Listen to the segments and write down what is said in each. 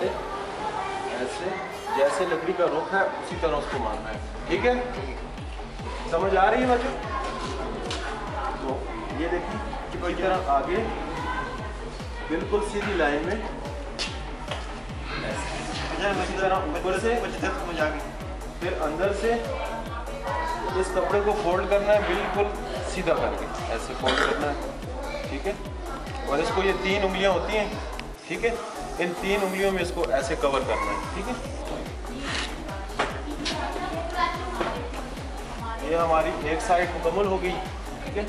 पहले ऐसे, जैसे लकड़ी का रुख है उसी तरह उसको मारना है। ठीक है, समझ आ रही है बच्चों? तो ये देखिए कि इसी तरह आगे बिल्कुल सीधी लाइन में ऐसे, इसी तरह ऊपर से समझ आ गई। फिर अंदर से इस कपड़े को फोल्ड करना है, बिल्कुल सीधा करके ऐसे फोल्ड करना है। ठीक है, और इसको ये 3 उंगलियां होती हैं। ठीक है, इन 3 उंगलियों में इसको ऐसे कवर करना है। ठीक है, ये हमारी एक साइड मुकम्मल हो गई। ठीक है,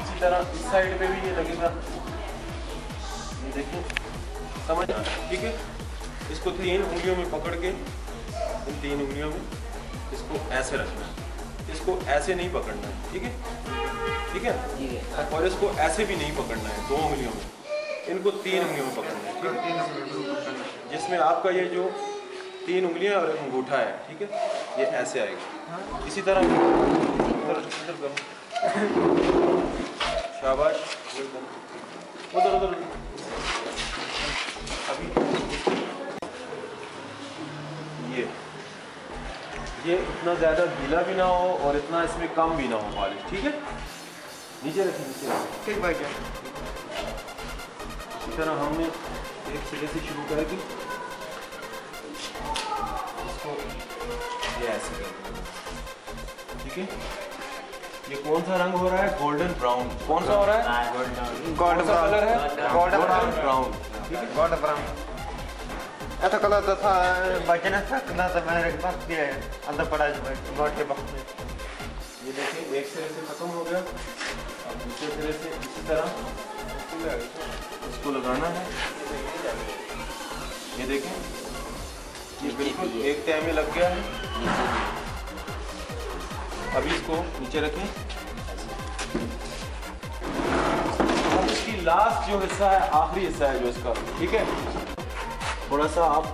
इसी तरह इस साइड पे भी ये लगेगा। ये देखिए, समझ आ? ठीक है, इसको 3 उंगलियों में पकड़ के, इन 3 उंगलियों में इसको ऐसे रखना है, इसको ऐसे नहीं पकड़ना है। ठीक है, ठीक है, और इसको ऐसे भी नहीं पकड़ना है 2 उंगलियों में, इनको 3 उंगलियों में पकड़ना है। ठीक है, जिसमें आपका ये जो 3 उंगलियां और एक अंगूठा है। ठीक है, ये ऐसे आएगा। इसी तरह इधर करो, शाबाश, उधर उधर। अभी ये इतना ज़्यादा गीला भी ना हो और इतना इसमें कम भी ना हो पॉलिश। ठीक है, नीचे रखिए, नीचे रखिए। ठीक भाई, क्या इसी तरह हमने एक सिरे से शुरू करेगी, इसको ये ऐसे करेंगे। ठीक है, ये कौन सा रंग हो रहा है? Golden brown. कौन सा हो रहा है? गोल्डन कलर है, गोल्डन ब्राउन। ठीक है, गोल्डन ब्राउन। ऐसा कलर तो था बचना सकना तो मेरे पास भी है, अंदर पड़ा है गोट के बॉक्स में। ये देखिए, एक सिरे से खत्म हो गया, अब दूसरे सिरे से इसी तरह इसको लगाना है। ये देखें, ये बिल्कुल एक तय में लग गया है। अभी इसको नीचे रखें। अब इसकी लास्ट जो हिस्सा है, आखिरी हिस्सा है जो इसका। ठीक है, थोड़ा सा आप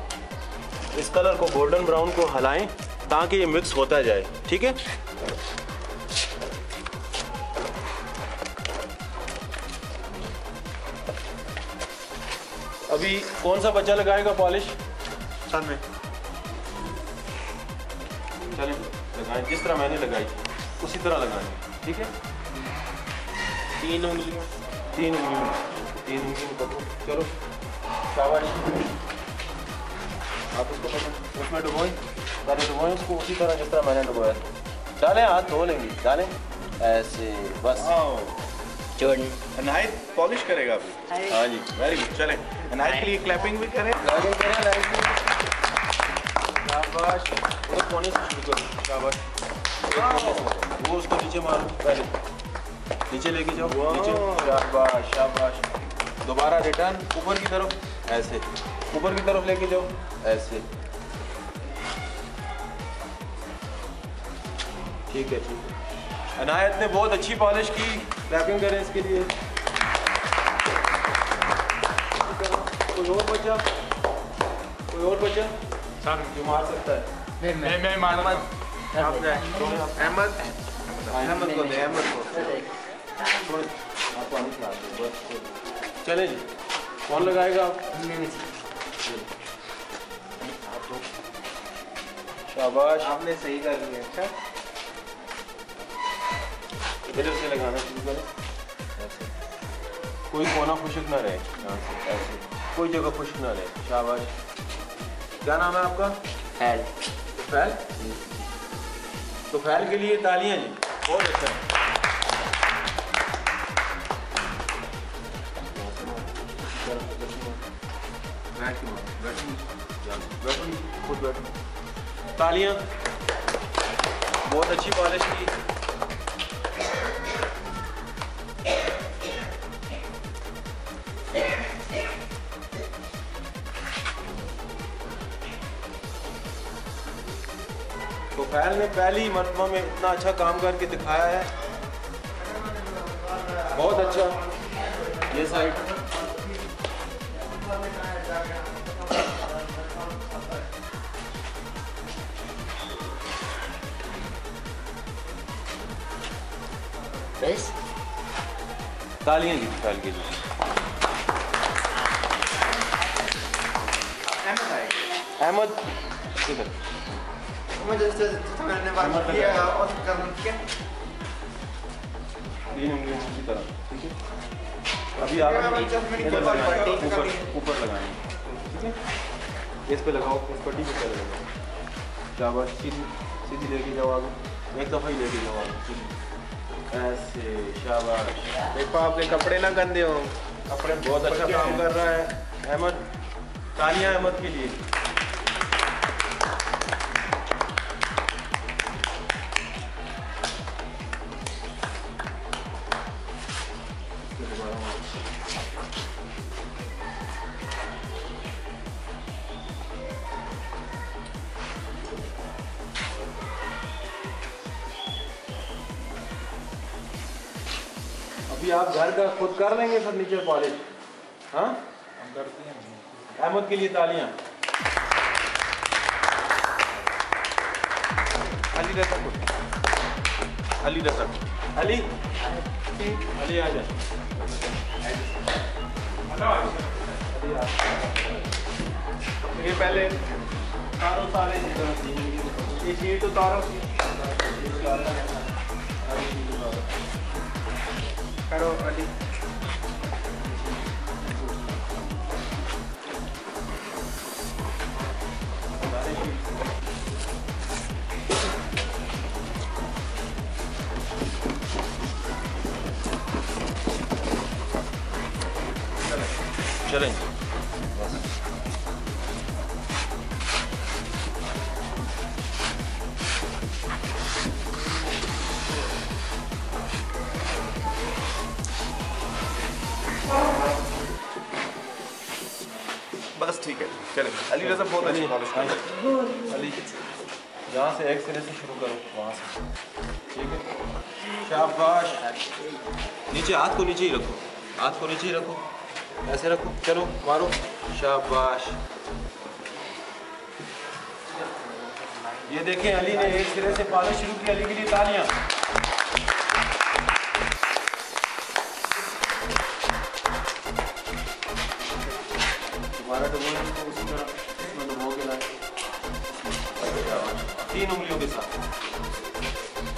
इस कलर को गोल्डन ब्राउन को हिलाएं ताकि ये मिक्स होता जाए। ठीक है, अभी कौन सा बच्चा लगाएगा पॉलिश? सर में चलें, लगाएं जिस तरह मैंने लगाई उसी तरह लगाएं। ठीक है, 3 उंगलियों, 3 उंगलियों, 3 उंगलियों पकड़ो। चलो, शाबाश। आप उसको उसमें डुबोएं, पहले डुबोएं उसको उसी तरह जिस तरह मैंने डुबोया। डालें, हाथ धो लेंगे, डालें ऐसे, बस। अनायत पॉलिश करेगा अभी। हाँ जी, वेरी गुड। चलें, अनायत के लिए क्लैपिंग भी करें। शाबाश, वो कोने से शुरू करो। शाबाश, वो उसको नीचे मारो, पहले नीचे लेके जाओ, नीचे। शाबाश शाबाश, दोबारा रिटर्न ऊपर की तरफ, ऐसे ऊपर की तरफ लेके जाओ, ऐसे। ठीक है, ठीक है। अनायत ने बहुत अच्छी पॉलिश की, क्लैपिंग करें इसके लिए। कोई और बच्चा, कोई और बच्चा जो मार सकता है? मैं मारूंगा। अहमद, अहमद को दे, अहमद को। आप पानी खिला दो बस। चले जी, कौन लगाएगा? आप। शाबाश, आपने सही कर लिया। अच्छा, इधर से लगाना शुरू करें, ऐसे। कोई कोना खुशक ना रहे, यहाँ से ऐसे, कोई जगह खुशक ना रहे। शाबाश। क्या नाम है आपका? फैल। फैल? तो फैल के लिए तालियां जी, बहुत अच्छा है। तालियां, बहुत अच्छी पॉलिश की। तो फैल ने पहली मरतबा में इतना अच्छा काम करके दिखाया है, बहुत अच्छा। ये साइड बस, तालियां जी फैल के लिए। अहमद किधर? तीन उंगलियों की तरह, ठीक है। अभी आप इधर लगाएं, ऊपर लगाएंगे, ठीक है। इस पे लगाओ, इस पट्टी पे पहले लगाओ। शाबाश, सीधी लेके जाओ आगे, एक दफ़ा ही लेके जाओ आगे, ऐसे। शाबाश। देखो आपके कपड़े ना गंदे हो। कपड़े बहुत अच्छा काम कर रहा है अहमद। तालियां अहमद के लिए। अभी आप घर का खुद कर लेंगे फर्नीचर पॉलिश? हाँ, हम करते हैं। अहमद के लिए तालियां। अली रजा को, अली रजा को, अली, अली आ जा। ये पहले तारो सारे ये शीट उतारो, करो अली। चलें। बस ठीक है, चलें। अली रजा बहुत अच्छी पॉलिश कर रहे हैं। अली, यहाँ से एक सिरे से शुरू करो, वहाँ से, ठीक है। शाबाश। नीचे, हाथ को नीचे ही रखो, हाथ को नीचे ही रखो, ऐसे रखो, चलो मारो। शाबाश। ये देखें, अली ने एक सिरे से पॉलिश शुरू की। अली के लिए तालियां। दोबारा डुबोने को उसी तरह इसमें डुबो के लाए, तीन उंगलियों के साथ,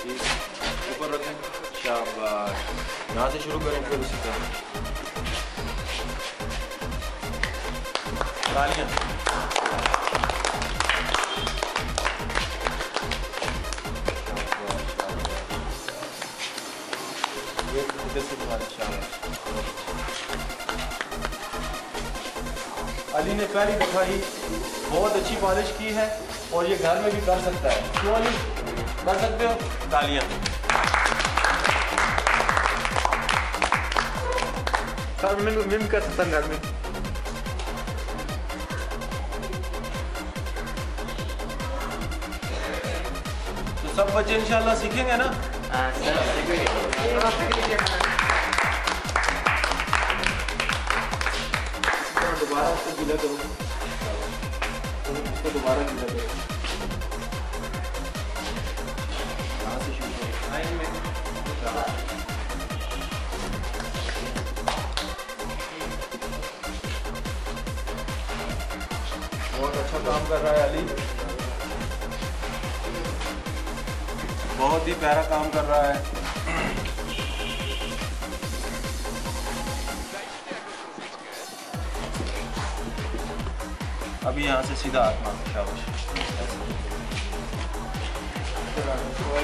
ठीक, ऊपर रखें। शाबाश। यहाँ से शुरू करें, फिर उसी तरह तालियां। अली ने पहली दफा ही बहुत अच्छी पॉलिश की है और ये घर में भी कर सकता है। क्यों अली, कर सकते हो? तालियां। सर मैं कर सकता हूँ घर में। तो सब बच्चे इंशाल्लाह सीखेंगे ना? हाँ सर, दोबारा उसको गीला करो, उसको दोबारा गीला करो, यहाँ से शुरू करो। बहुत अच्छा काम कर रहा है अली, बहुत ही प्यारा काम कर रहा है। अभी यहाँ से सीधा हाथ मारो। शाबाश।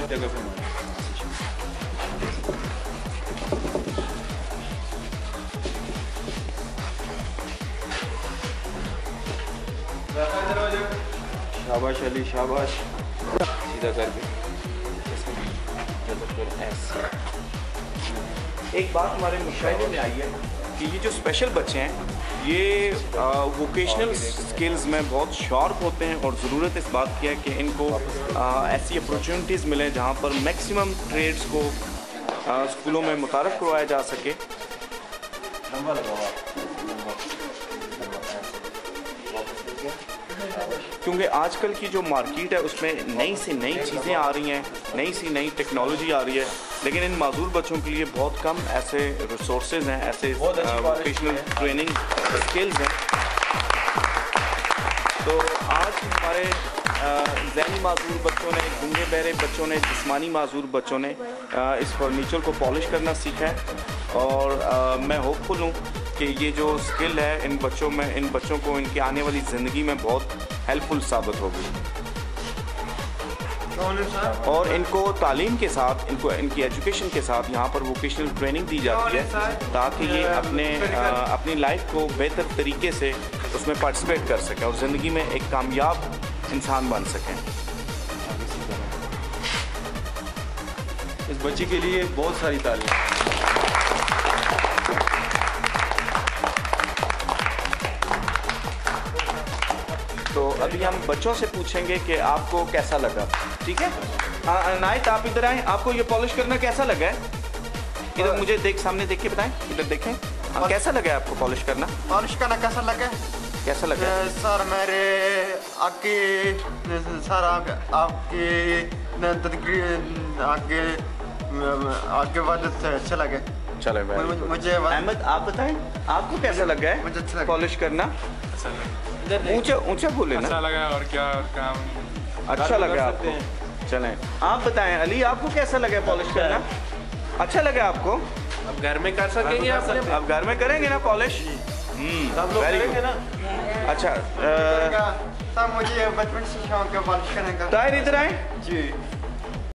जगह पे मारो। शाबाश अली, शाबाश। सीधा करके ऐसे। एक बात हमारे मुशाहिदे में आई है कि ये जो स्पेशल बच्चे हैं ये वोकेशनल स्किल्स में बहुत शार्प होते हैं और ज़रूरत इस बात की है कि इनको ऐसी अपॉर्चुनिटीज़ मिलें जहाँ पर मैक्सिमम ट्रेड्स को स्कूलों में मुतारफ़ करवाया जा सके। लंबा लगाओ आप। क्योंकि आजकल की जो मार्केट है उसमें नई से नई चीज़ें आ रही हैं, नई सी नई टेक्नोलॉजी आ रही है, लेकिन इन माजूर बच्चों के लिए बहुत कम ऐसे रिसोर्सेज हैं, ऐसे वोकेशनल ट्रेनिंग स्किल्स हैं। तो तो आज हमारे ज़हनी माजूर बच्चों ने, गूंगे बहरे बच्चों ने, जिस्मानी माजूर बच्चों ने इस फर्नीचर को पॉलिश करना सीखा है। और मैं होपफुल हूँ कि ये जो स्किल है इन बच्चों को इनकी आने वाली ज़िंदगी में बहुत हेल्पफुल साबित होगी। और इनको तालीम के साथ, इनकी एजुकेशन के साथ यहाँ पर वोकेशनल ट्रेनिंग दी जाती है ताकि ये अपनी लाइफ को बेहतर तरीके से उसमें पार्टिसिपेट कर सकें और ज़िंदगी में एक कामयाब इंसान बन सकें। इस बच्चे के लिए बहुत सारी तालीम। तो अभी हम बच्चों से पूछेंगे कि आपको कैसा लगा। ठीक है, नाइट आप इधर आए, आपको ये पॉलिश करना कैसा लगा है? इधर मुझे सामने देख के बताएं, इधर देखें। कैसा लगा है आपको पॉलिश करना? पॉलिश करना कैसा लगा? कैसा लगा? सर मेरे आपकी वजह से अच्छा लगे। चलो मुझे अहमद आप बताएं, आपको कैसा लगा है मुझे अच्छा लगा पॉलिश करना? ऊंचा बोले ना। अच्छा लगा और क्या काम अच्छा लगा आपको? चलें आप बताएं अली, आपको कैसा लगा पॉलिश करना? अच्छा लगा आपको? अब घर में कर सकेंगे आप? अब घर में करेंगे ना पॉलिश? सब लोग करेंगे ना। अच्छा सर मुझे बचपन से शौक है पॉलिश करने का। ताहिर इधर आए जी।